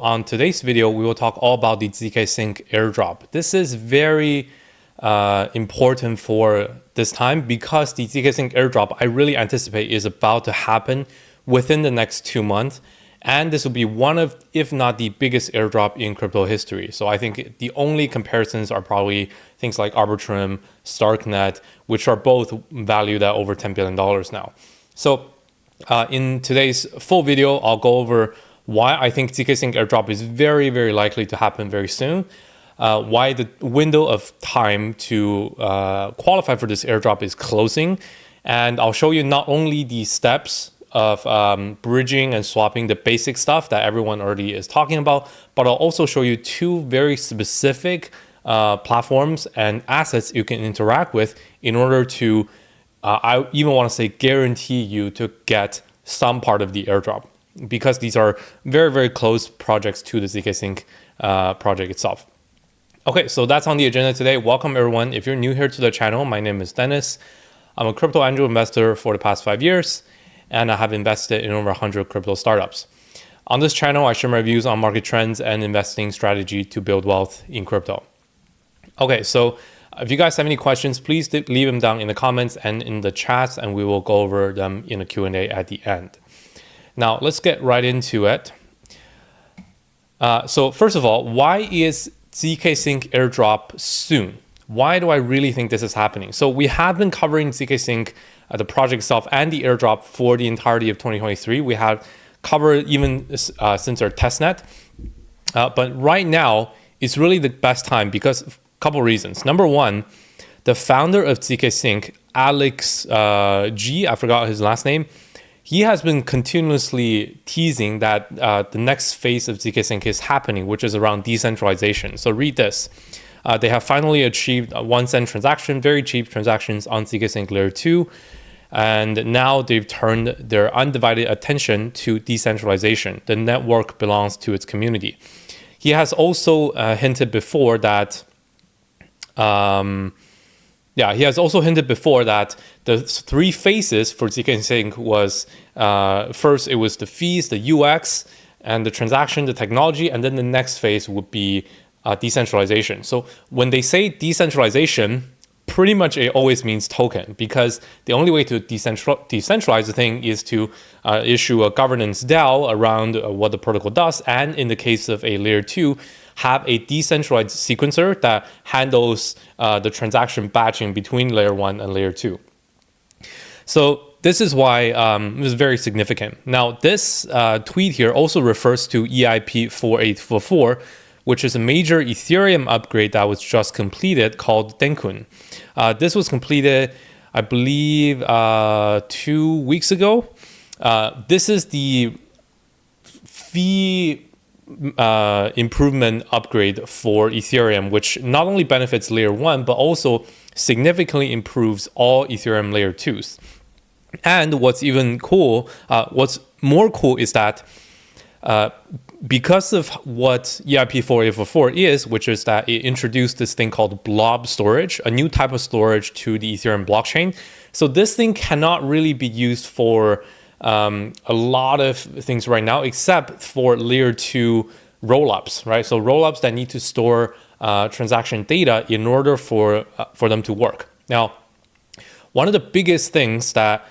On today's video, we will talk all about the zkSync airdrop. This is very important for this time because the zkSync airdrop I really anticipate is about to happen within the next 2 months. And this will be one of, if not the biggest airdrop in crypto history. So I think the only comparisons are probably things like Arbitrum, Starknet, which are both valued at over $10 billion now. So in today's full video, I'll go over why I think zkSync airdrop is very, very likely to happen very soon, why the window of time to qualify for this airdrop is closing, and I'll show you not only the steps of bridging and swapping the basic stuff that everyone already is talking about, but I'll also show you two very specific platforms and assets you can interact with in order to, I even want to say, guarantee you to get some part of the airdrop, because these are very, very close projects to the zkSync project itself. Okay, so that's on the agenda today. Welcome everyone. If you're new here to the channel, my name is Dennis. I'm a crypto angel investor for the past 5 years, and I have invested in over 100 crypto startups. On this channel, I share my views on market trends and investing strategy to build wealth in crypto. Okay, so if you guys have any questions, please leave them down in the comments and in the chats, and we will go over them in a Q&A at the end. Now, let's get right into it. So first of all, why is zkSync airdrop soon? Why do I really think this is happening? So we have been covering zkSync, the project itself, and the airdrop for the entirety of 2023. We have covered even since our testnet. But right now, it's really the best time because of a couple of reasons. Number one, the founder of zkSync, Alex G, I forgot his last name, he has been continuously teasing that the next phase of zkSync is happening, which is around decentralization. So read this. They have finally achieved a 1 cent transaction, very cheap transactions on zkSync layer 2. And now they've turned their undivided attention to decentralization. The network belongs to its community. He has also hinted before that he has also hinted before that the 3 phases for zkSync was, first it was the fees, the UX, and the transaction, the technology, and then the next phase would be decentralization. So when they say decentralization, pretty much it always means token, because the only way to decentralize the thing is to issue a governance DAO around what the protocol does, and in the case of a layer 2, have a decentralized sequencer that handles the transaction batching between layer 1 and layer 2. So this is why it was very significant. Now, this tweet here also refers to EIP 4844, which is a major Ethereum upgrade that was just completed called Denkun. This was completed, I believe, 2 weeks ago. This is the fee improvement upgrade for Ethereum, which not only benefits layer 1, but also significantly improves all Ethereum layer 2s. And what's even cool, what's more cool is that because of what EIP 4844 is, which is that it introduced this thing called blob storage, a new type of storage to the Ethereum blockchain. So this thing cannot really be used for a lot of things right now, except for layer 2 rollups, right? So rollups that need to store transaction data in order for them to work. Now, one of the biggest things that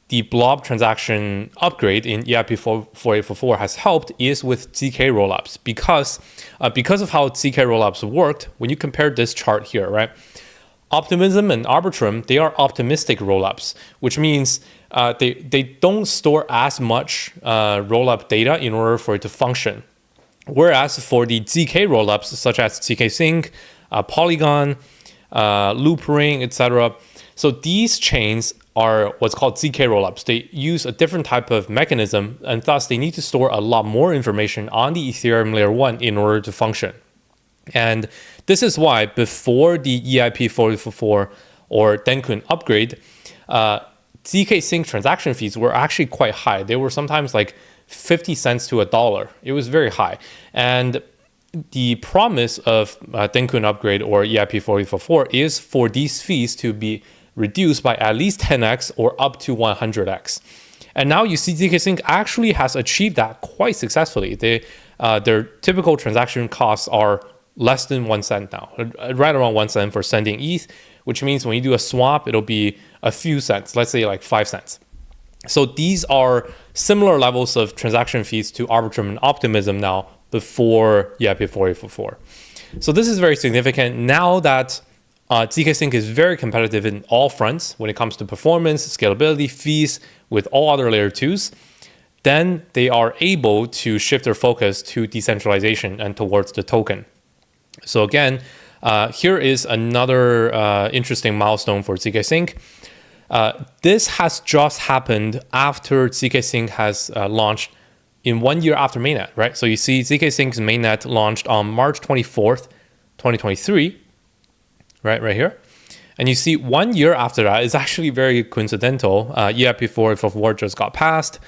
the blob transaction upgrade in EIP 4844 has helped is with zk rollups, because of how zk rollups worked. When you compare this chart here, right? Optimism and Arbitrum, they are optimistic rollups, which means they don't store as much rollup data in order for it to function. Whereas for the zk rollups, such as zkSync, Polygon, Loopring, etc., so these chains are what's called zk rollups. They use a different type of mechanism, and thus they need to store a lot more information on the Ethereum layer 1 in order to function. And this is why before the EIP 4844 or Denkun upgrade, zkSync transaction fees were actually quite high. They were sometimes like 50 cents to $1. It was very high. And the promise of Denkun upgrade or EIP 4844 is for these fees to be reduced by at least 10x or up to 100x. And now you see zkSync actually has achieved that quite successfully. Their typical transaction costs are less than 1 cent now, right around 1 cent for sending ETH, which means when you do a swap, it'll be a few cents, let's say like 5 cents. So these are similar levels of transaction fees to Arbitrum and Optimism now before April 4. So this is very significant now that zkSync is very competitive in all fronts when it comes to performance, scalability, fees with all other layer 2s. Then they are able to shift their focus to decentralization and towards the token. So again, here is another interesting milestone for zkSync. This has just happened after zkSync has launched in 1 year after mainnet, right? So you see zkSync's mainnet launched on March 24th, 2023, right here. And you see 1 year after that is actually very coincidental. Before War just got passed,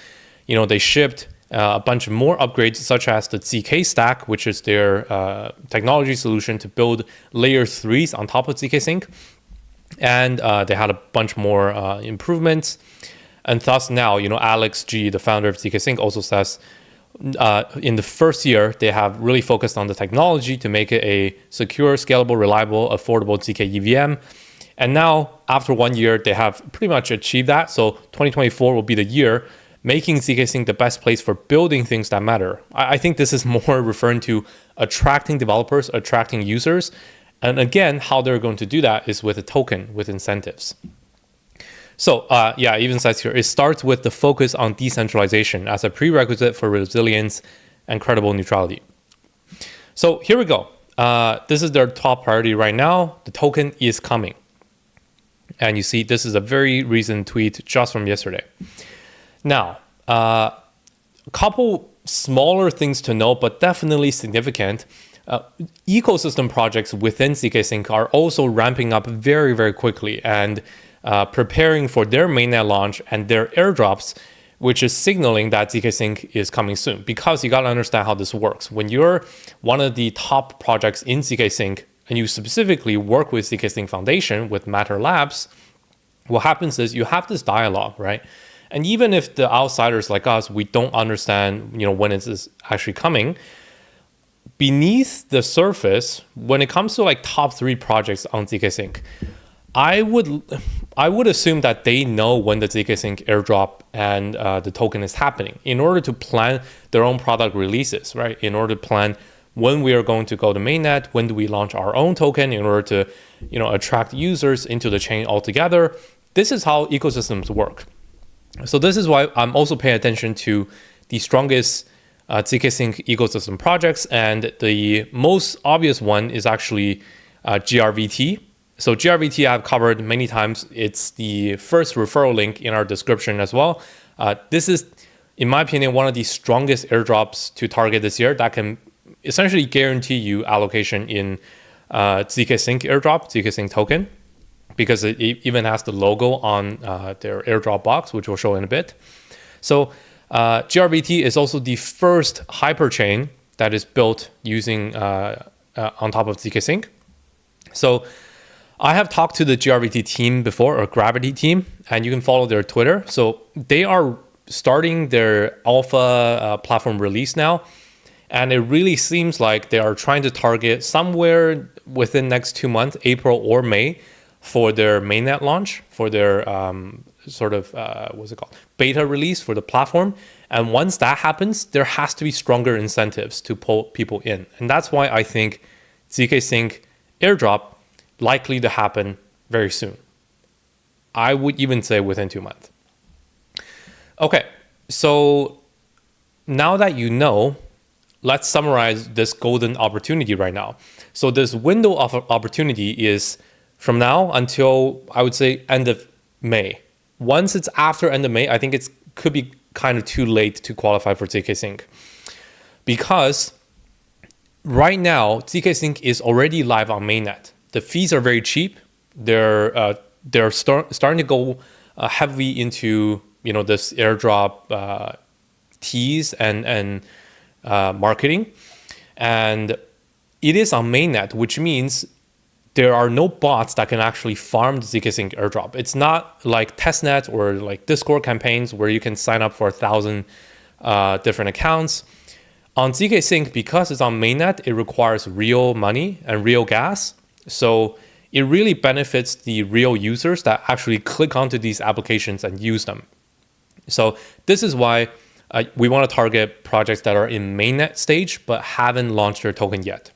they shipped a bunch of more upgrades, such as the zk stack, which is their technology solution to build layer 3s on top of zkSync. And they had a bunch more improvements. And thus now, Alex G, the founder of zkSync, also says in the first year, they have really focused on the technology to make it a secure, scalable, reliable, affordable zk EVM. And now, after 1 year, they have pretty much achieved that. So 2024 will be the year, making zkSync the best place for building things that matter. I think this is more referring to attracting developers, attracting users. And again, how they're going to do that is with a token, with incentives. So even says here, it starts with the focus on decentralization as a prerequisite for resilience and credible neutrality. So here we go. This is their top priority right now. The token is coming. And you see, this is a very recent tweet just from yesterday. Now, a couple smaller things to note, but definitely significant. Ecosystem projects within zkSync are also ramping up very, very quickly and preparing for their mainnet launch and their airdrops, which is signaling that zkSync is coming soon. Because you got to understand how this works. When you're one of the top projects in zkSync and you specifically work with zkSync Foundation, with Matter Labs, what happens is you have this dialogue, right? And even if the outsiders like us, we don't understand, when is this actually coming, beneath the surface, when it comes to like top 3 projects on zkSync, I would assume that they know when the zkSync airdrop and the token is happening in order to plan their own product releases, right? In order to plan when we are going to go to mainnet, when do we launch our own token in order to, attract users into the chain altogether. This is how ecosystems work. So this is why I'm also paying attention to the strongest zkSync ecosystem projects, and the most obvious one is actually GRVT. So GRVT I've covered many times. It's the first referral link in our description as well. This is, in my opinion, one of the strongest airdrops to target this year that can essentially guarantee you allocation in zkSync airdrop, zkSync token, because it even has the logo on their airdrop box, which we'll show in a bit. So GRVT is also the first hyperchain that is built using on top of zkSync. So I have talked to the GRVT team before, or Gravity team, and you can follow their Twitter. So they are starting their alpha platform release now. And it really seems like they are trying to target somewhere within next 2 months, April or May, for their mainnet launch, for their beta release for the platform. And once that happens, there has to be stronger incentives to pull people in. And that's why I think zkSync airdrop likely to happen very soon. I would even say within 2 months. Okay, so now that you know, let's summarize this golden opportunity right now. So this window of opportunity is from now until, I would say, end of May. Once it's after end of May, I think it could be kind of too late to qualify for zkSync. Because right now, zkSync is already live on mainnet. The fees are very cheap. They're starting to go heavily into this airdrop tease and marketing, and it is on mainnet, which means there are no bots that can actually farm the zkSync airdrop. It's not like testnet or like Discord campaigns where you can sign up for 1,000 different accounts. On zkSync, because it's on mainnet, it requires real money and real gas. So it really benefits the real users that actually click onto these applications and use them. So this is why we want to target projects that are in mainnet stage but haven't launched their token yet.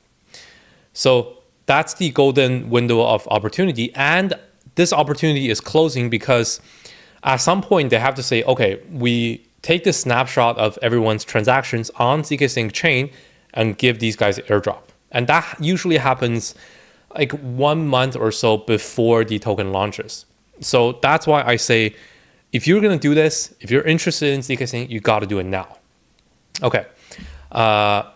So that's the golden window of opportunity. And this opportunity is closing because at some point they have to say, okay, we take this snapshot of everyone's transactions on zkSync chain and give these guys airdrop. And that usually happens like 1 month or so before the token launches. So that's why I say, if you're going to do this, if you're interested in zkSync, you got to do it now. Okay. But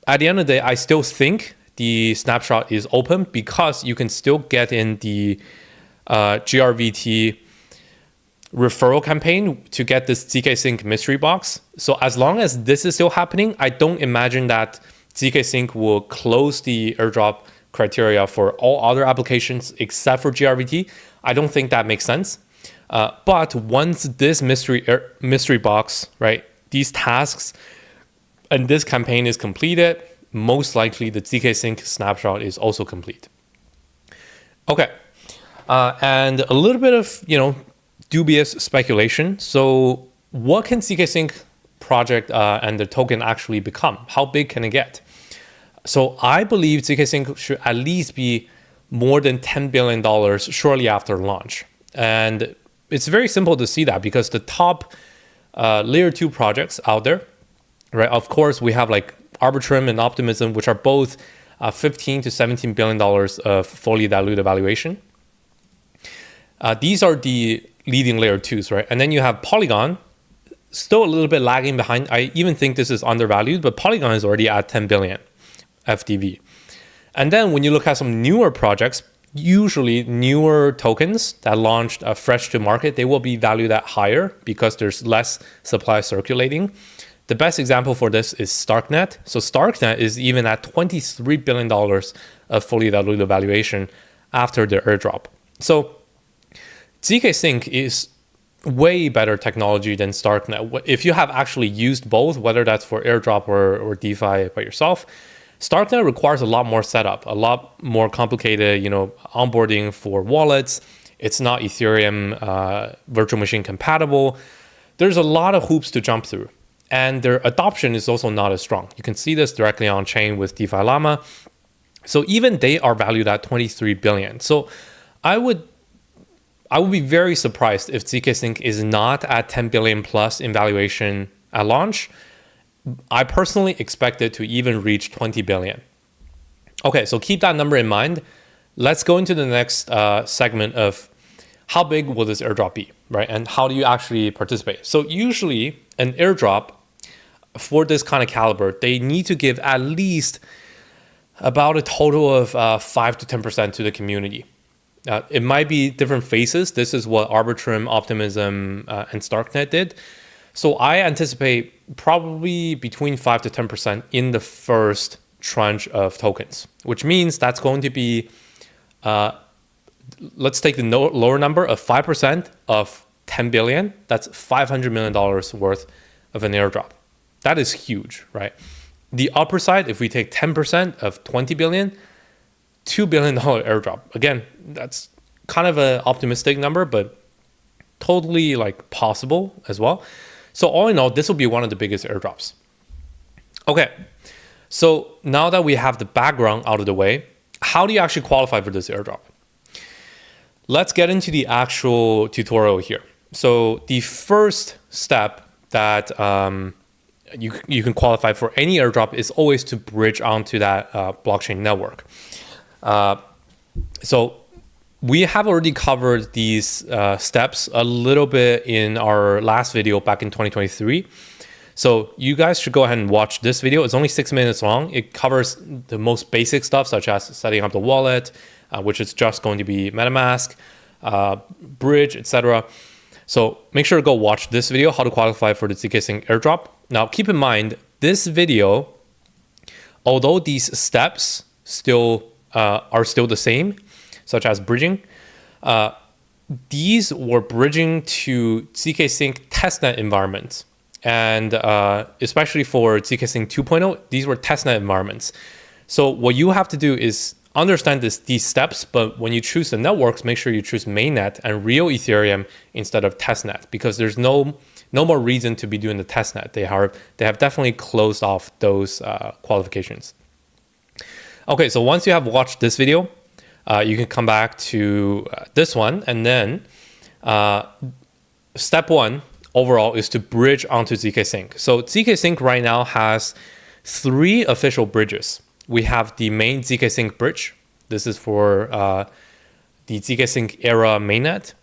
at the end of the day, I still think the snapshot is open because you can still get in the GRVT referral campaign to get this zkSync mystery box. So as long as this is still happening, I don't imagine that zkSync will close the airdrop criteria for all other applications except for GRVT. I don't think that makes sense. But once this mystery box, right, these tasks and this campaign is completed, most likely the zkSync snapshot is also complete. Okay, and a little bit of dubious speculation. So what can zkSync project and the token actually become? How big can it get? So I believe zkSync should at least be more than $10 billion shortly after launch. And it's very simple to see that because the top layer 2 projects out there, right? Of course, we have like Arbitrum and Optimism, which are both $15 to $17 billion of fully diluted valuation. These are the leading layer 2s, right? And then you have Polygon, still a little bit lagging behind. I even think this is undervalued, but Polygon is already at 10 billion FDV. And then when you look at some newer projects, usually newer tokens that launched fresh to market, they will be valued at higher because there's less supply circulating. The best example for this is Starknet. So Starknet is even at $23 billion of fully diluted valuation after the airdrop. So zkSync is way better technology than Starknet. If you have actually used both, whether that's for airdrop or DeFi by yourself, Starknet requires a lot more setup, a lot more complicated, onboarding for wallets. It's not Ethereum virtual machine compatible. There's a lot of hoops to jump through, and their adoption is also not as strong. You can see this directly on chain with DeFi Llama. So even they are valued at 23 billion. So I would be very surprised if zkSync is not at 10 billion plus in valuation at launch. I personally expect it to even reach 20 billion. Okay, so keep that number in mind. Let's go into the next segment of how big will this airdrop be, right? And how do you actually participate? So usually an airdrop for this kind of caliber, they need to give at least about a total of 5 to 10% to the community. It might be different phases. This is what Arbitrum, Optimism, and Starknet did. So I anticipate probably between 5 to 10% in the first tranche of tokens, which means that's going to be, let's take the lower number of 5% of 10 billion. That's $500 million worth of an airdrop. That is huge, right? The upper side, if we take 10% of 20 billion, $2 billion airdrop. Again, that's kind of an optimistic number, but totally like possible as well. So all in all, this will be one of the biggest airdrops. Okay, so now that we have the background out of the way, how do you actually qualify for this airdrop? Let's get into the actual tutorial here. So the first step that you can qualify for any airdrop is always to bridge onto that blockchain network. So we have already covered these steps a little bit in our last video back in 2023. So you guys should go ahead and watch this video. It's only 6 minutes long. It covers the most basic stuff, such as setting up the wallet, which is just going to be MetaMask, bridge, etc. So make sure to go watch this video, how to qualify for the zkSync airdrop. Now, keep in mind, this video, although these steps are still the same, such as bridging. These were bridging to zkSync testnet environments. And especially for zkSync 2.0, these were testnet environments. So what you have to do is understand these steps, but when you choose the networks, make sure you choose mainnet and real Ethereum instead of testnet, because there's no more reason to be doing the testnet. They have definitely closed off those qualifications. Okay, so once you have watched this video, you can come back to this one, and then step one overall is to bridge onto zkSync. So zkSync right now has 3 official bridges. We have the main zkSync bridge. This is for the zkSync era mainnet.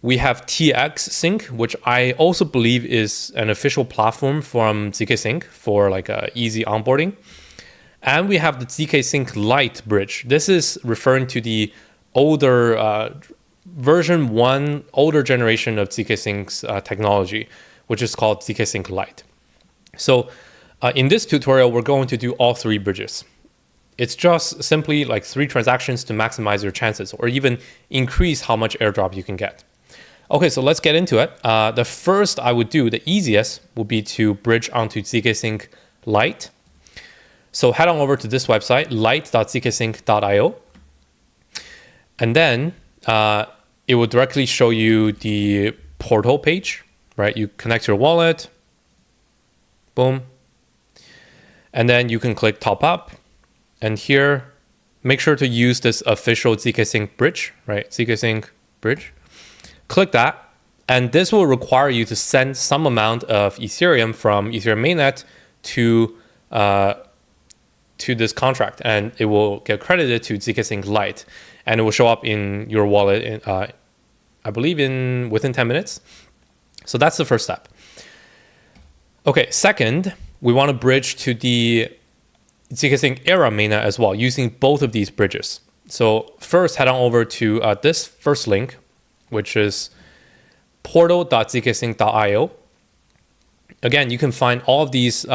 We have txSync, which I also believe is an official platform from zkSync for like easy onboarding. And we have the zkSync Lite bridge. This is referring to the older version 1, older generation of zkSync's technology, which is called zkSync Lite. So in this tutorial, we're going to do all 3 bridges. It's just simply like 3 transactions to maximize your chances, or even increase how much airdrop you can get. Okay, so let's get into it. The first I would do, the easiest, would be to bridge onto zkSync Lite. So head on over to this website, lite.zkSync.io. And then it will directly show you the portal page, right? You connect your wallet, boom. And then you can click top up. And here, make sure to use this official zkSync bridge, right? zkSync bridge. Click that, and this will require you to send some amount of Ethereum from Ethereum mainnet to this contract, and it will get credited to zkSync Lite, and it will show up in your wallet in, I believe within 10 minutes. So that's the first step. Okay, second, we want to bridge to the zkSync era mainnet as well, using both of these bridges. So first, head on over to this first link, which is portal.zkSync.io. Again, you can find all of these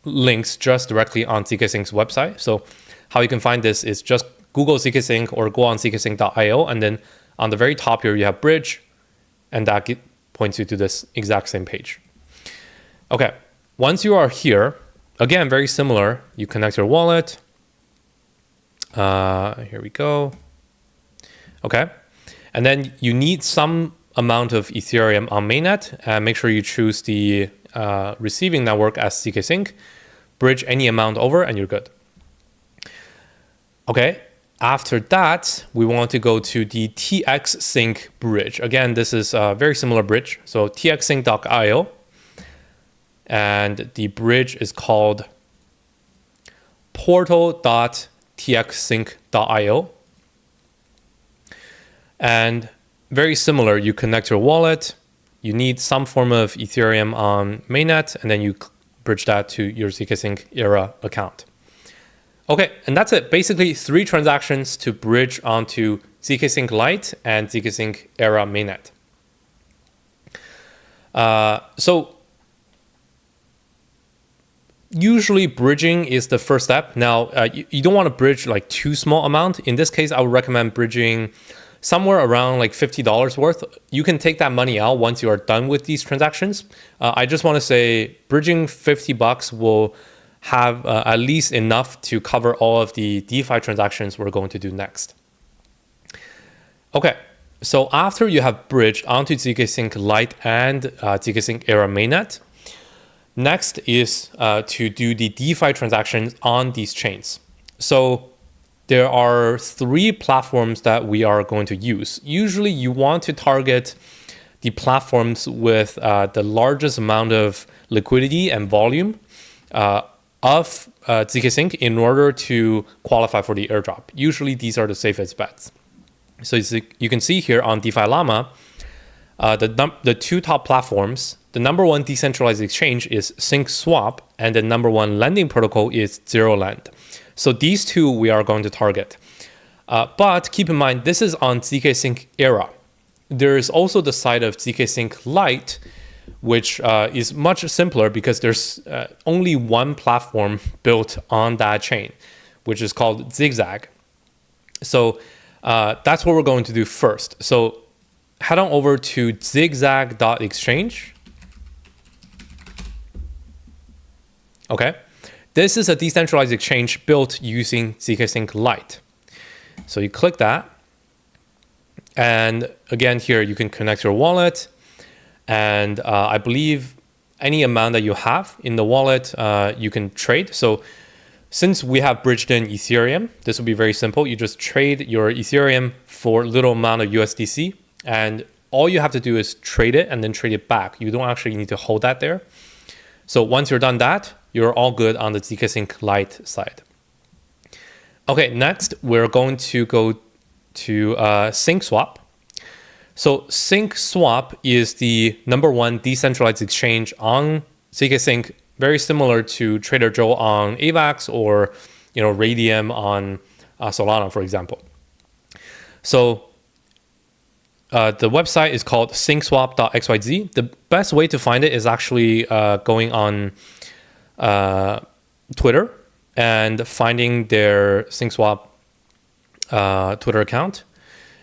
links just directly on zkSync's website. So how you can find this is just Google zkSync or go on zkSync.io, and then on the very top here, you have bridge, and that points you to this exact same page. Okay, once you are here, again, very similar. You connect your wallet. Here we go. Okay. And then you need some amount of Ethereum on mainnet, and make sure you choose the receiving network as zkSync. Bridge any amount over, and you're good. Okay. After that, we want to go to the txSync bridge. Again, this is a very similar bridge. So txsync.io. And the bridge is called portal.txsync.io. And very similar, you connect your wallet, you need some form of Ethereum on mainnet, and then you bridge that to your zkSync era account. Okay, and that's it. Basically 3 transactions to bridge onto zkSync Lite and zkSync era mainnet. So usually bridging is the first step. Now, you don't want to bridge like too small amount. In this case, I would recommend bridging somewhere around like $50 worth. You can take that money out once you are done with these transactions. I just want to say bridging $50 will have at least enough to cover all of the DeFi transactions we're going to do next. Okay, so after you have bridged onto zkSync Lite and zkSync era mainnet, next is to do the DeFi transactions on these chains. So there are 3 platforms that we are going to use. Usually you want to target the platforms with the largest amount of liquidity and volume of zkSync in order to qualify for the airdrop. Usually these are the safest bets. So you can see here on DeFi Llama, the 2 top platforms, the number 1 decentralized exchange is SyncSwap, and the number 1 lending protocol is ZeroLend. So these 2 we are going to target. But keep in mind, this is on zkSync era. There is also the side of zkSync Lite, which is much simpler because there's only one platform built on that chain, which is called Zigzag. So that's what we're going to do first. So head on over to zigzag.exchange. Okay, this is a decentralized exchange built using zkSync Lite. So you click that. And again, here you can connect your wallet. And I believe any amount that you have in the wallet, you can trade. So since we have bridged in Ethereum, this will be very simple. You just trade your Ethereum for a little amount of USDC. And all you have to do is trade it and then trade it back. You don't actually need to hold that there. So once you're done that, you're all good on the zkSync Lite side. Okay, next we're going to go to SyncSwap. So SyncSwap is the #1 decentralized exchange on zkSync, very similar to Trader Joe on AVAX or Radium on Solana, for example. So the website is called syncswap.xyz. The best way to find it is actually going on Twitter and finding their SyncSwap Twitter account,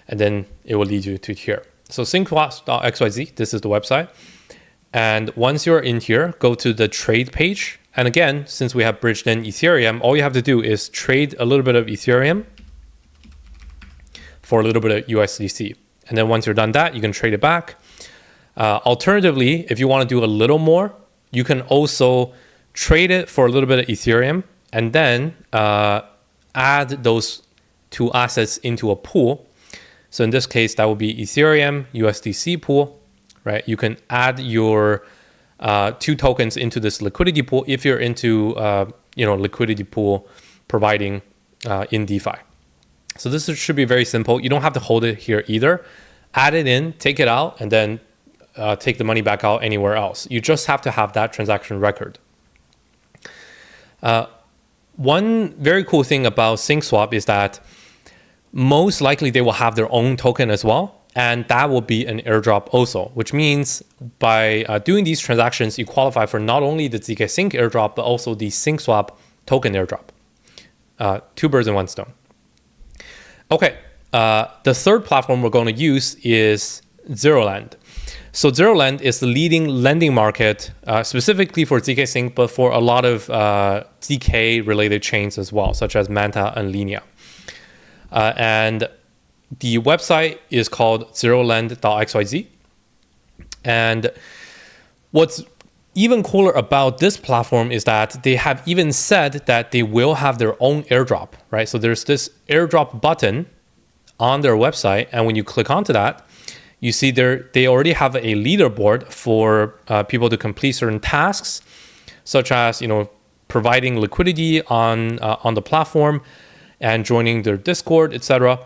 and then it will lead you to here. So syncswap.xyz, this is the website. And once you're in here, go to the trade page. And again, since we have bridged in Ethereum, all you have to do is trade a little bit of Ethereum for a little bit of USDC. And then once you're done that, you can trade it back. Alternatively, if you want to do a little more, you can also trade it for a little bit of Ethereum and then add those two assets into a pool. So in this case, that would be Ethereum USDC pool, right? You can add your two tokens into this liquidity pool if you're into liquidity pool providing in DeFi. So this should be very simple. You don't have to hold it here either. Add it in, take it out, and then take the money back out anywhere else. You just have to have that transaction record. One very cool thing about SyncSwap is that most likely they will have their own token as well. And that will be an airdrop also, which means by doing these transactions, you qualify for not only the zkSync airdrop, but also the SyncSwap token airdrop. Two birds in one stone. Okay, the third platform we're going to use is ZeroLand. So ZeroLand is the leading lending market, specifically for zkSync, but for a lot of zk-related chains as well, such as Manta and Linea. And the website is called zeroland.xyz. And what's even cooler about this platform is that they have even said that they will have their own airdrop, right? So there's this airdrop button on their website. And when you click onto that, you see they already have a leaderboard for people to complete certain tasks, such as providing liquidity on the platform and joining their Discord, etc.,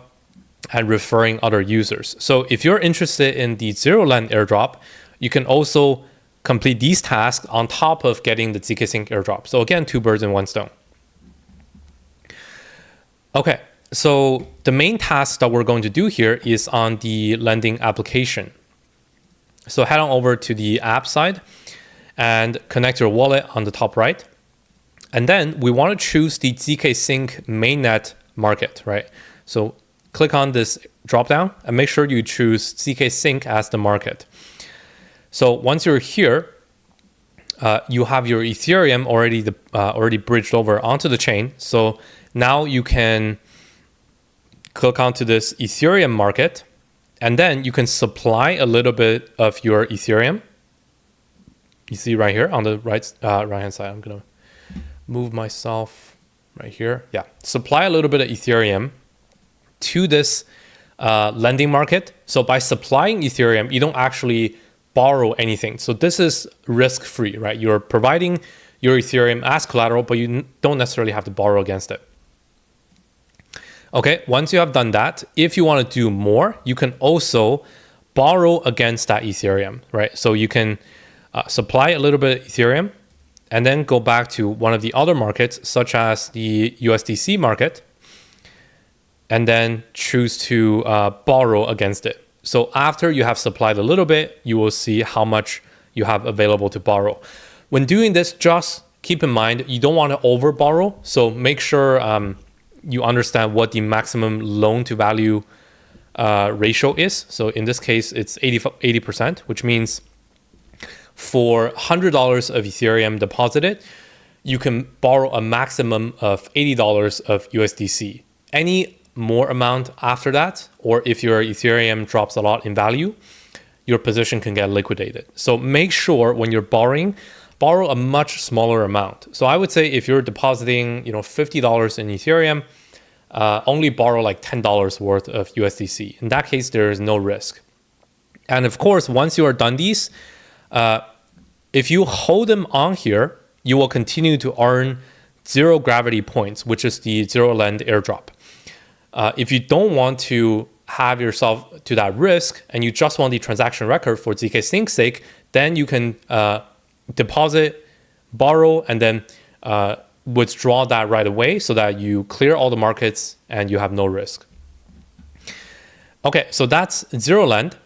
and referring other users. So if you're interested in the ZeroLand airdrop, you can also complete these tasks on top of getting the zkSync airdrop. So again, two birds in one stone. Okay, so the main task that we're going to do here is on the lending application. So head on over to the app side and connect your wallet on the top right. And then we want to choose the zkSync mainnet market, right? So click on this dropdown and make sure you choose zkSync as the market. So once you're here, you have your Ethereum already bridged over onto the chain. So now you can click onto this Ethereum market, and then you can supply a little bit of your Ethereum. You see right here on the right hand side. I'm gonna move myself right here. Yeah, supply a little bit of Ethereum to this lending market. So by supplying Ethereum, you don't actually borrow anything. So this is risk-free, right? You're providing your Ethereum as collateral, but you don't necessarily have to borrow against it. Okay, once you have done that, if you want to do more, you can also borrow against that Ethereum, right? So you can supply a little bit of Ethereum and then go back to one of the other markets, such as the USDC market, and then choose to borrow against it. So after you have supplied a little bit, you will see how much you have available to borrow. When doing this, just keep in mind, you don't want to over borrow. So make sure you understand what the maximum loan to value ratio is. So in this case, it's 80%, which means for $100 of Ethereum deposited, you can borrow a maximum of $80 of USDC. Any more amount after that, or if your Ethereum drops a lot in value, your position can get liquidated. So make sure when you're borrowing, borrow a much smaller amount. So I would say if you're depositing, $50 in Ethereum, only borrow like $10 worth of USDC. In that case, there is no risk. And of course, once you are done these, if you hold them on here, you will continue to earn zero gravity points, which is the zero lend airdrop. If you don't want to have yourself to that risk and you just want the transaction record for zkSync's sake, then you can deposit, borrow, and then withdraw that right away so that you clear all the markets and you have no risk. Okay, so that's zero lend.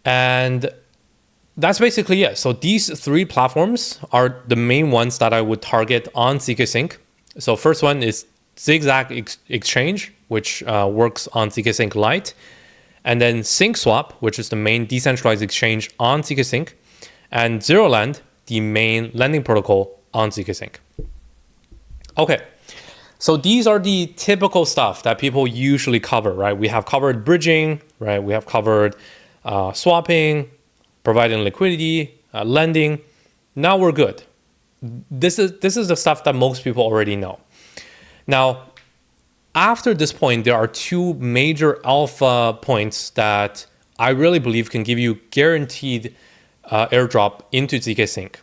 And that's basically it. So these three platforms are the main ones that I would target on zkSync. So first one is Zigzag Exchange, which works on zkSync Lite. And then SyncSwap, which is the main decentralized exchange on zkSync. And Zero Lend, the main lending protocol on zkSync. Okay, so these are the typical stuff that people usually cover, right? We have covered bridging, right? We have covered swapping, providing liquidity, lending. Now we're good. This is the stuff that most people already know. Now, after this point, there are two major alpha points that I really believe can give you guaranteed airdrop into zkSync.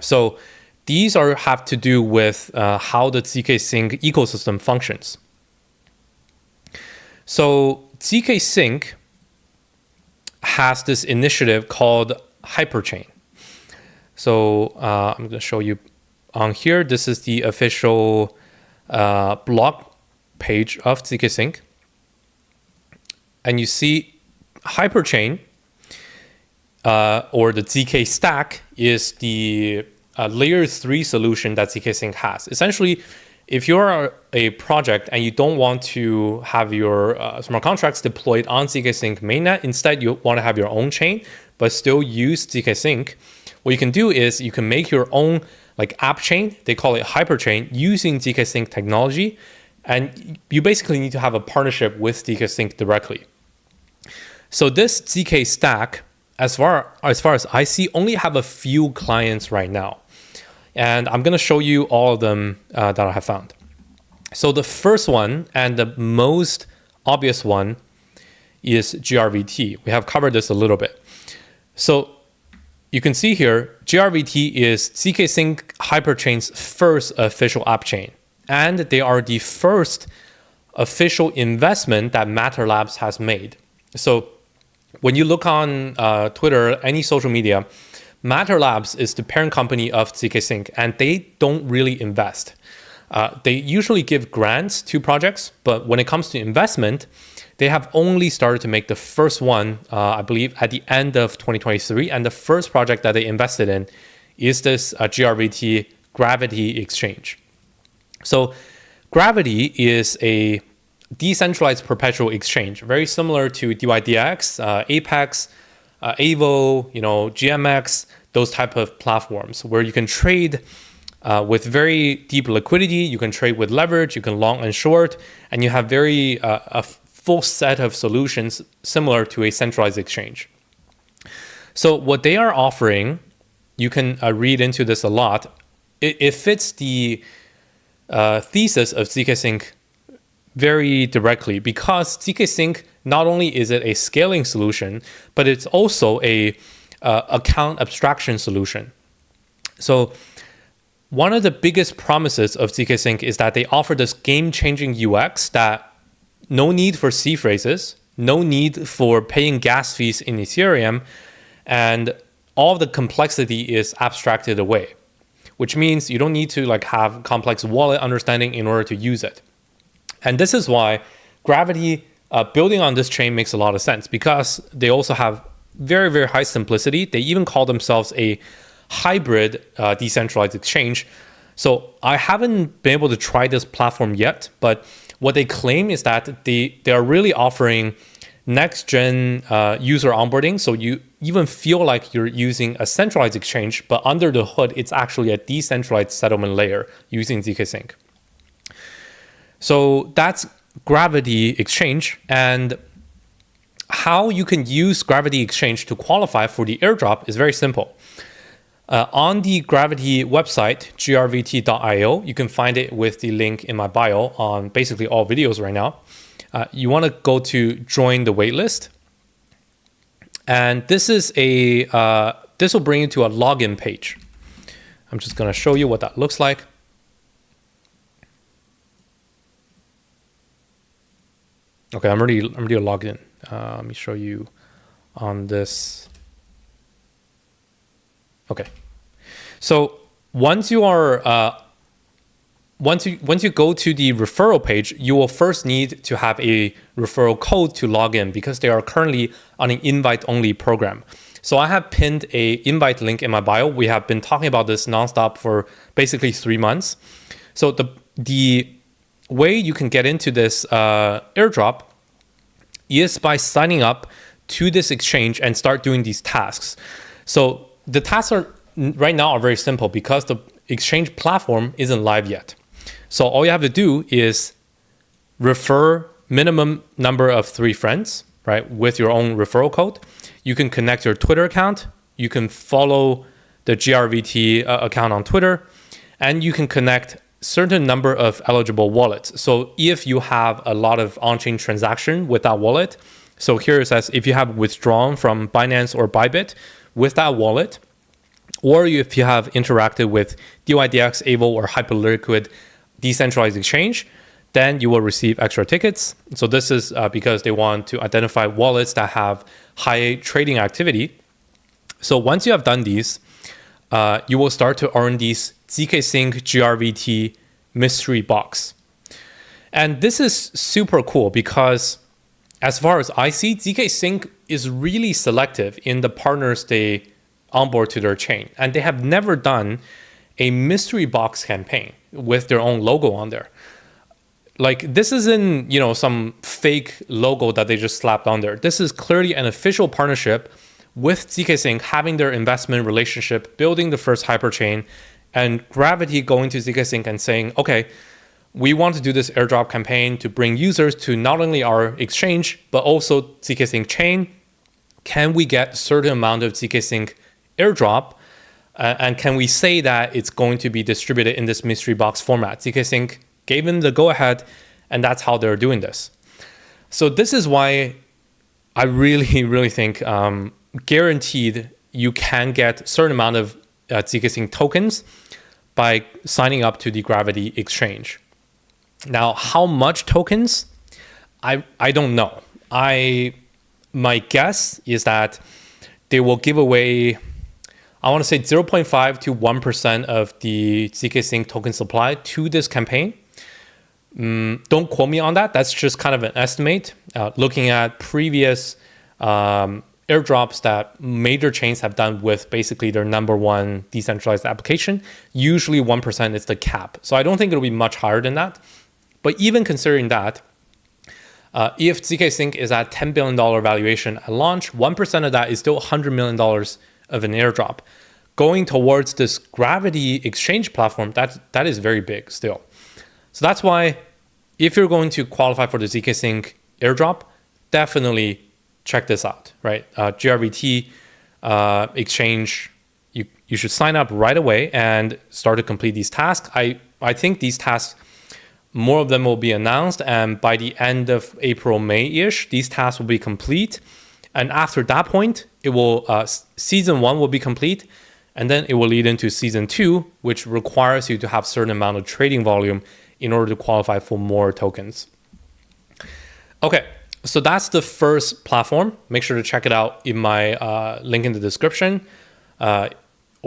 So these have to do with how the zkSync ecosystem functions. So zkSync has this initiative called Hyperchain. So I'm going to show you on here. This is the official blog page of zkSync. And you see Hyperchain or the zk stack is the layer 3 solution that zkSync has. Essentially, if you're a project and you don't want to have your smart contracts deployed on zkSync mainnet, instead you want to have your own chain, but still use zkSync, what you can do is you can make your own like app chain, they call it Hyperchain, using zkSync technology. And you basically need to have a partnership with zkSync directly. So this zk stack, as far as I see, only have a few clients right now. And I'm going to show you all of them that I have found. So the first one and the most obvious one is GRVT. We have covered this a little bit. So you can see here, GRVT is zkSync Hyperchain's first official app chain. And they are the first official investment that Matter Labs has made. So when you look on Twitter, any social media, Matter Labs is the parent company of zkSync, and they don't really invest. They usually give grants to projects, but when it comes to investment, they have only started to make the first one, I believe, at the end of 2023. And the first project that they invested in is this GRVT Gravity Exchange. So Gravity is a decentralized perpetual exchange, very similar to DYDX, Apex, Avo, GMX, those type of platforms where you can trade with very deep liquidity, you can trade with leverage, you can long and short, and you have a full set of solutions similar to a centralized exchange. So what they are offering, you can read into this a lot. It fits the thesis of zkSync very directly, because zkSync, not only is it a scaling solution, but it's also a account abstraction solution. So one of the biggest promises of zkSync is that they offer this game-changing UX that no need for C phrases, no need for paying gas fees in Ethereum, and all of the complexity is abstracted away, which means you don't need to have complex wallet understanding in order to use it. And this is why Gravity building on this chain makes a lot of sense, because they also have very, very high simplicity. They even call themselves a hybrid decentralized exchange. So I haven't been able to try this platform yet, but what they claim is that they are really offering next gen user onboarding. So you even feel like you're using a centralized exchange, but under the hood, it's actually a decentralized settlement layer using zkSync. So that's GRVT Exchange. And how you can use GRVT Exchange to qualify for the airdrop is very simple. On the GRVT website, grvt.io, you can find it with the link in my bio on basically all videos right now. You want to go to join the waitlist. And this is this will bring you to a login page. I'm just going to show you what that looks like. Okay, I'm already logged in. Let me show you on this. Okay, so once you are once you go to the referral page, you will first need to have a referral code to log in because they are currently on an invite-only program. So I have pinned a invite link in my bio. We have been talking about this nonstop for basically 3 months. So the way you can get into this airdrop is by signing up to this exchange and start doing these tasks. So the tasks right now are very simple because the exchange platform isn't live yet. So all you have to do is refer minimum number of 3 friends, right, with your own referral code. You can connect your Twitter account. You can follow the GRVT account on Twitter, and you can connect certain number of eligible wallets. So if you have a lot of on-chain transaction with that wallet, so here it says if you have withdrawn from Binance or Bybit with that wallet, or if you have interacted with DYDX, Avo, or Hyperliquid decentralized exchange, then you will receive extra tickets. So this is because they want to identify wallets that have high trading activity. So once you have done these, you will start to earn these zkSync GRVT mystery box. And this is super cool because as far as I see, zkSync is really selective in the partners they onboard to their chain. And they have never done a mystery box campaign with their own logo on there. Like this isn't, some fake logo that they just slapped on there. This is clearly an official partnership with zkSync, having their investment relationship, building the first hyperchain, and GRVT going to zkSync and saying, okay, we want to do this airdrop campaign to bring users to not only our exchange, but also zkSync chain. Can we get a certain amount of zkSync airdrop? And can we say that it's going to be distributed in this mystery box format? zkSync gave them the go-ahead, and that's how they're doing this. So this is why I really, really think guaranteed you can get a certain amount of zkSync tokens by signing up to the GRVT exchange. Now, how much tokens? I don't know. My guess is that they will give away, I want to say 0.5 to 1% of the zkSync token supply to this campaign. Don't quote me on that. That's just kind of an estimate. Looking at previous airdrops that major chains have done with basically their number one decentralized application, usually 1% is the cap. So I don't think it'll be much higher than that. But even considering that, if zkSync is at $10 billion valuation at launch, 1% of that is still $100 million of an airdrop. Going towards this GRVT exchange platform, that is very big still. So that's why if you're going to qualify for the zkSync airdrop, definitely check this out, right? GRVT exchange, you should sign up right away and start to complete these tasks. I think these tasks, more of them will be announced, and by the end of April, May-ish, these tasks will be complete. And after that point, it will season 1 will be complete, and then it will lead into season 2, which requires you to have a certain amount of trading volume in order to qualify for more tokens. Okay, so that's the first platform. Make sure to check it out in my link in the description, or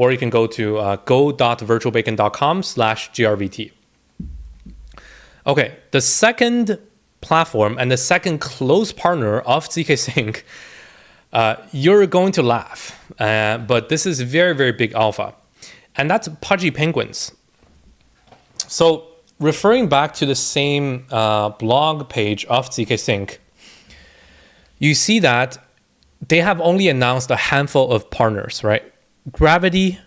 you can go to go.virtualbacon.com/GRVT. Okay, the second platform and the second close partner of zkSync, you're going to laugh, but this is very, very big alpha. And that's Pudgy Penguins. So referring back to the same blog page of zkSync, you see that they have only announced a handful of partners, right? GRVT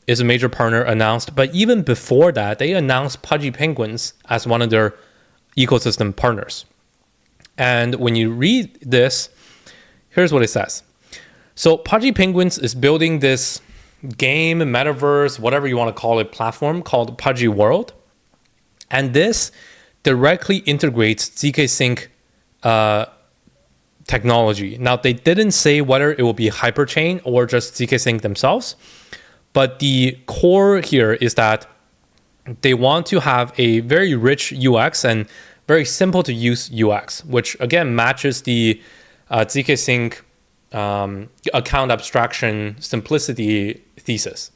is a major partner announced, but even before that, they announced Pudgy Penguins as one of their ecosystem partners. And when you read this, here's what it says. So Pudgy Penguins is building this game, metaverse, whatever you want to call it, platform called Pudgy World. And this directly integrates zkSync technology. Now, they didn't say whether it will be Hyperchain or just zkSync themselves, but the core here is that they want to have a very rich UX and very simple to use UX, which again matches the zkSync account abstraction simplicity thesis.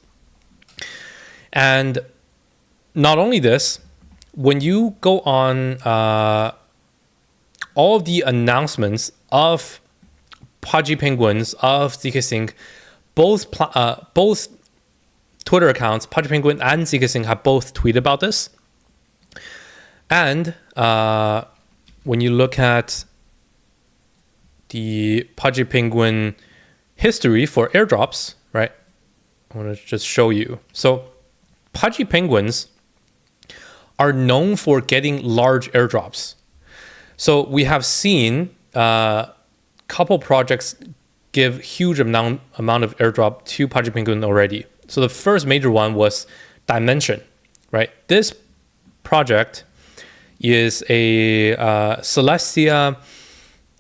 And not only this, when you go on all of the announcements of Pudgy Penguins, of zkSync, both Twitter accounts, Pudgy Penguin and zkSync, have both tweeted about this. And when you look at the Pudgy Penguin history for airdrops, right? I want to just show you. So Pudgy Penguins are known for getting large airdrops. So we have seen a couple projects give huge amount of airdrop to Pudgy Penguin already. So the first major one was Dimension, right? This project is a Celestia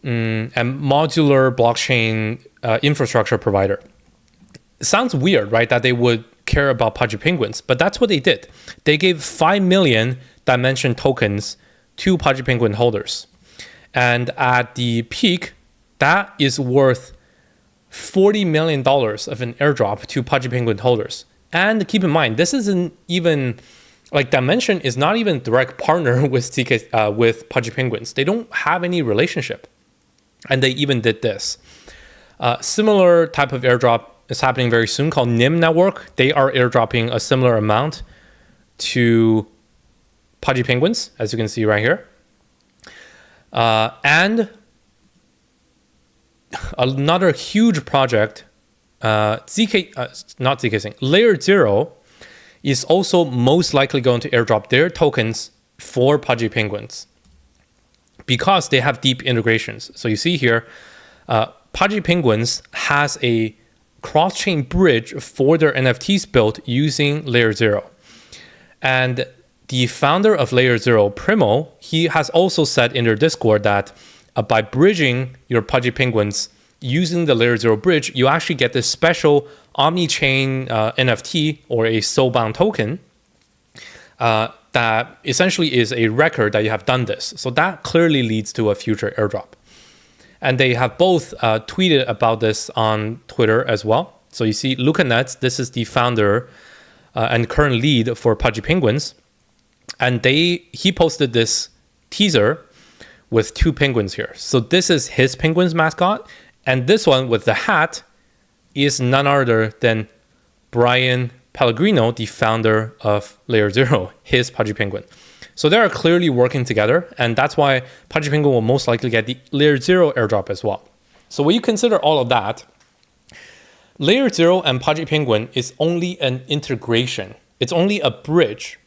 and modular blockchain infrastructure provider. It sounds weird, right? That they would care about Pudgy Penguins, but that's what they did. They gave 5 million Dimension tokens to Pudgy Penguin holders. And at the peak, that is worth $40 million of an airdrop to Pudgy Penguin holders. And keep in mind, this isn't even, like, Dimension is not even a direct partner with with Pudgy Penguins. They don't have any relationship. And they even did this. Similar type of airdrop is happening very soon called NIM Network. They are airdropping a similar amount to Pudgy Penguins, as you can see right here. And another huge project, not zkSync, Layer 0 is also most likely going to airdrop their tokens for Pudgy Penguins because they have deep integrations. So you see here, Pudgy Penguins has a cross-chain bridge for their NFTs built using Layer 0. And the founder of Layer 0, Primo, he has also said in their Discord that by bridging your Pudgy Penguins using the Layer 0 bridge, you actually get this special omni-chain NFT or a soulbound token that essentially is a record that you have done this. So that clearly leads to a future airdrop. And they have both tweeted about this on Twitter as well. So you see Luca Nets, this is the founder and current lead for Pudgy Penguins. And he posted this teaser with 2 penguins here. So this is his penguins mascot. And this one with the hat is none other than Brian Pellegrino, the founder of Layer 0, his Pudgy Penguin. So they are clearly working together, and that's why Pudgy Penguin will most likely get the Layer 0 airdrop as well. So when you consider all of that, Layer 0 and Pudgy Penguin is only an integration. It's only a bridge.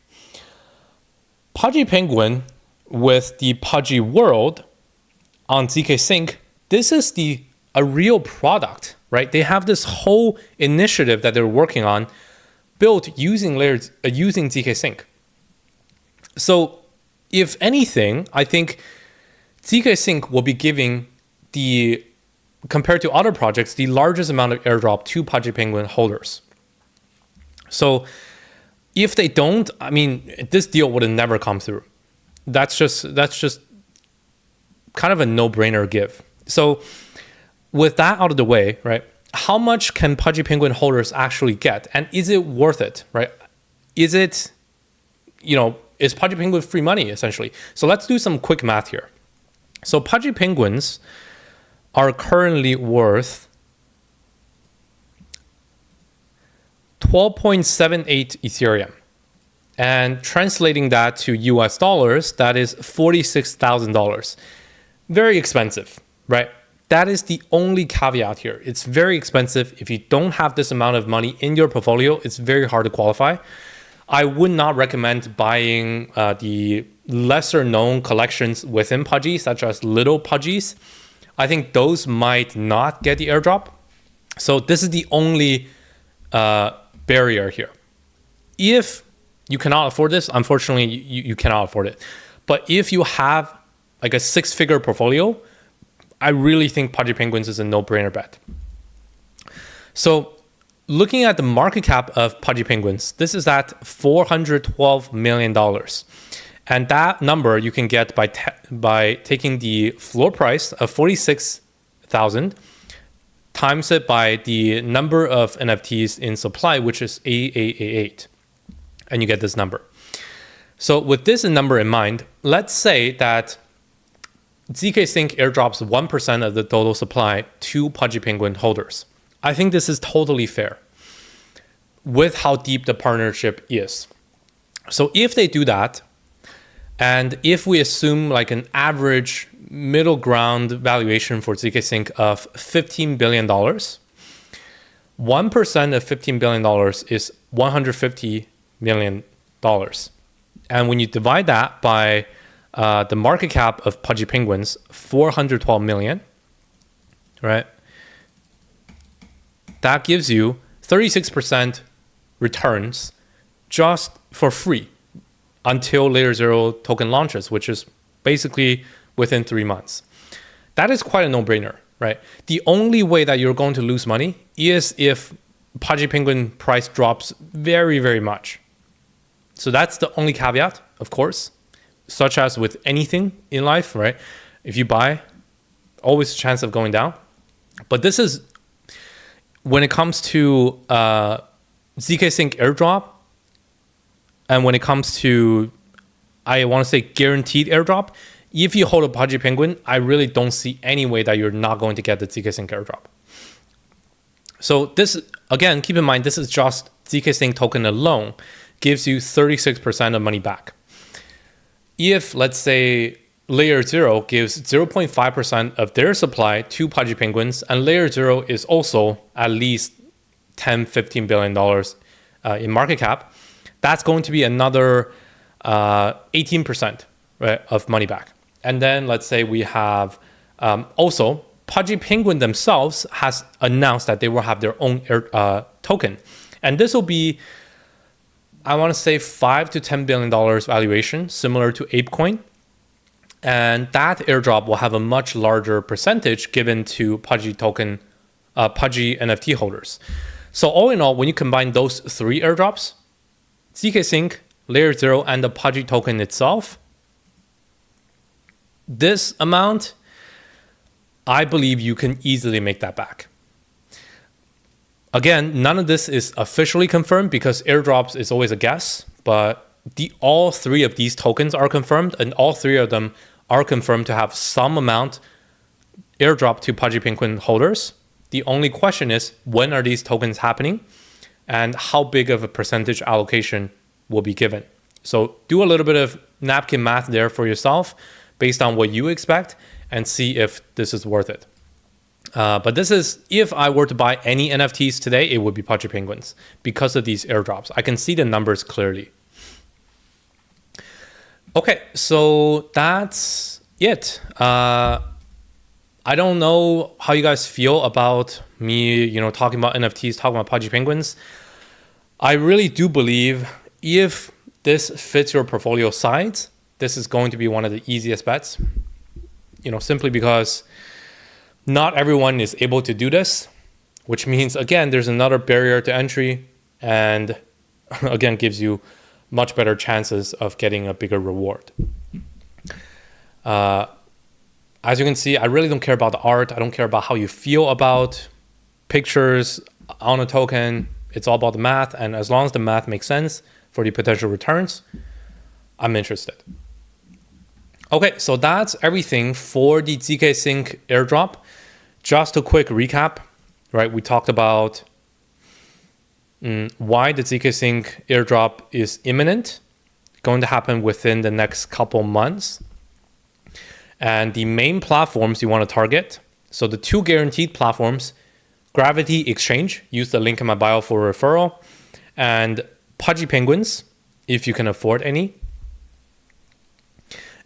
Pudgy Penguin with the Pudgy World on zkSync, this is a real product, right? They have this whole initiative that they're working on built using zkSync. So if anything, I think zkSync will be giving compared to other projects, the largest amount of airdrop to Pudgy Penguin holders. So if they don't, I mean, this deal would have never come through. That's just kind of a no-brainer give. So with that out of the way, right? How much can Pudgy Penguin holders actually get? And is it worth it, right? Is it, is Pudgy Penguin free money, essentially? So let's do some quick math here. So Pudgy Penguins are currently worth 12.78 Ethereum. And translating that to US dollars, that is $46,000. Very expensive, right? That is the only caveat here. It's very expensive. If you don't have this amount of money in your portfolio, it's very hard to qualify. I would not recommend buying the lesser known collections within Pudgy, such as little Pudgies. I think those might not get the airdrop. So this is the only barrier here. If you cannot afford this, unfortunately, you cannot afford it. But if you have like a 6-figure portfolio, I really think Pudgy Penguins is a no-brainer bet. So looking at the market cap of Pudgy Penguins, this is at $412 million. And that number you can get by taking the floor price of 46,000, times it by the number of NFTs in supply, which is 8888. And you get this number. So with this number in mind, let's say that zkSync airdrops 1% of the total supply to Pudgy Penguin holders. I think this is totally fair with how deep the partnership is. So if they do that, and if we assume like an average middle ground valuation for zkSync of $15 billion, 1% of $15 billion is $150 million. And when you divide that by the market cap of Pudgy Penguins, 412 million, right? That gives you 36% returns just for free until Layer 0 token launches, which is basically within 3 months. That is quite a no-brainer, right? The only way that you're going to lose money is if Pudgy Penguin price drops very, very much. So that's the only caveat, of course, such as with anything in life, right? If you buy, always a chance of going down. But this is, when it comes to zkSync airdrop, and when it comes to, I want to say guaranteed airdrop, if you hold a Pudgy Penguin, I really don't see any way that you're not going to get the zkSync airdrop. So this, again, keep in mind, this is just zkSync token alone, gives you 36% of money back. If, let's say, Layer 0 gives 0.5% of their supply to Pudgy Penguins, and Layer 0 is also at least $10-15 billion in market cap, that's going to be another 18%, right, of money back. And then let's say we have also Pudgy Penguin themselves has announced that they will have their own token. And this will be, I want to say, $5 to $10 billion valuation, similar to ApeCoin. And that airdrop will have a much larger percentage given to Pudgy token, Pudgy NFT holders. So all in all, when you combine those 3 airdrops, zkSync, Layer 0, and the Pudgy token itself, this amount, I believe you can easily make that back. Again, none of this is officially confirmed because airdrops is always a guess, but all 3 of these tokens are confirmed, and all 3 of them are confirmed to have some amount airdrop to Pudgy Penguin holders. The only question is, when are these tokens happening and how big of a percentage allocation will be given? So do a little bit of napkin math there for yourself based on what you expect and see if this is worth it. But this is, if I were to buy any NFTs today, it would be Pudgy Penguins because of these airdrops. I can see the numbers clearly. Okay, so that's it. I don't know how you guys feel about me, talking about NFTs, talking about Pudgy Penguins. I really do believe if this fits your portfolio size, this is going to be one of the easiest bets. Simply because not everyone is able to do this, which means, again, there's another barrier to entry and, again, gives you much better chances of getting a bigger reward. As you can see, I really don't care about the art. I don't care about how you feel about pictures on a token. It's all about the math. And as long as the math makes sense for the potential returns, I'm interested. Okay, so that's everything for the zkSync airdrop. Just a quick recap, right? We talked about why the zkSync airdrop is imminent, going to happen within the next couple months. And the main platforms you want to target, so the 2 guaranteed platforms, GRVT Exchange, use the link in my bio for referral, and Pudgy Penguins, if you can afford any.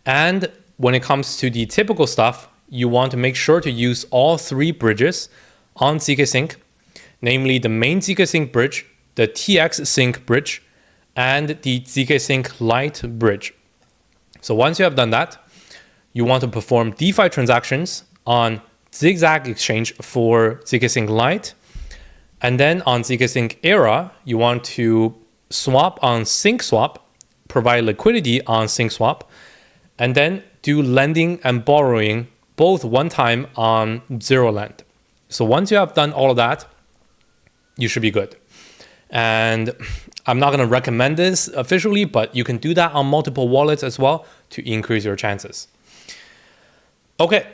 And when it comes to the typical stuff, you want to make sure to use all 3 bridges on zkSync, namely the main zkSync bridge, the txSync bridge, and the zkSync Lite bridge. So once you have done that, you want to perform DeFi transactions on Zigzag Exchange for zkSync Lite. And then on zkSync Era, you want to swap on SyncSwap, provide liquidity on SyncSwap, and then do lending and borrowing both one time on ZeroLand. So once you have done all of that, you should be good. And I'm not going to recommend this officially, but you can do that on multiple wallets as well to increase your chances. Okay,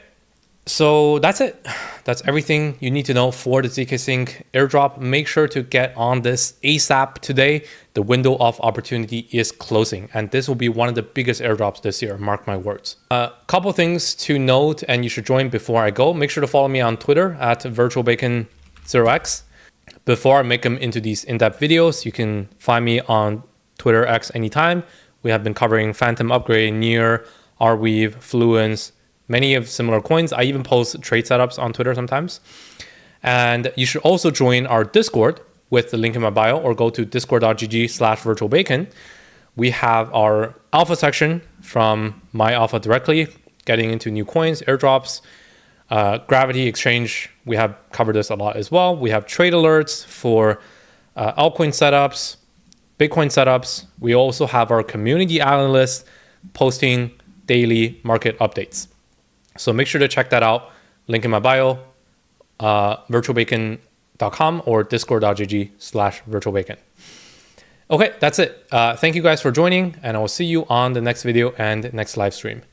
so that's it. That's everything you need to know for the zkSync airdrop. Make sure to get on this ASAP today. The window of opportunity is closing, and this will be one of the biggest airdrops this year, mark my words. A couple things to note, and you should join before I go. Make sure to follow me on Twitter at virtualbacon0x. Before I make them into these in-depth videos, you can find me on Twitter X anytime. We have been covering Phantom Upgrade, Near, Arweave, Fluence, many of similar coins. I even post trade setups on Twitter sometimes. And you should also join our Discord with the link in my bio, or go to discord.gg/virtualbacon. We have our alpha section from my alpha directly, getting into new coins, airdrops, GRVT Exchange. We have covered this a lot as well. We have trade alerts for altcoin setups, Bitcoin setups. We also have our community analysts posting daily market updates. So make sure to check that out. Link in my bio, virtualbacon.com or discord.gg/virtualbacon. Okay, that's it. Thank you guys for joining, and I will see you on the next video and next live stream.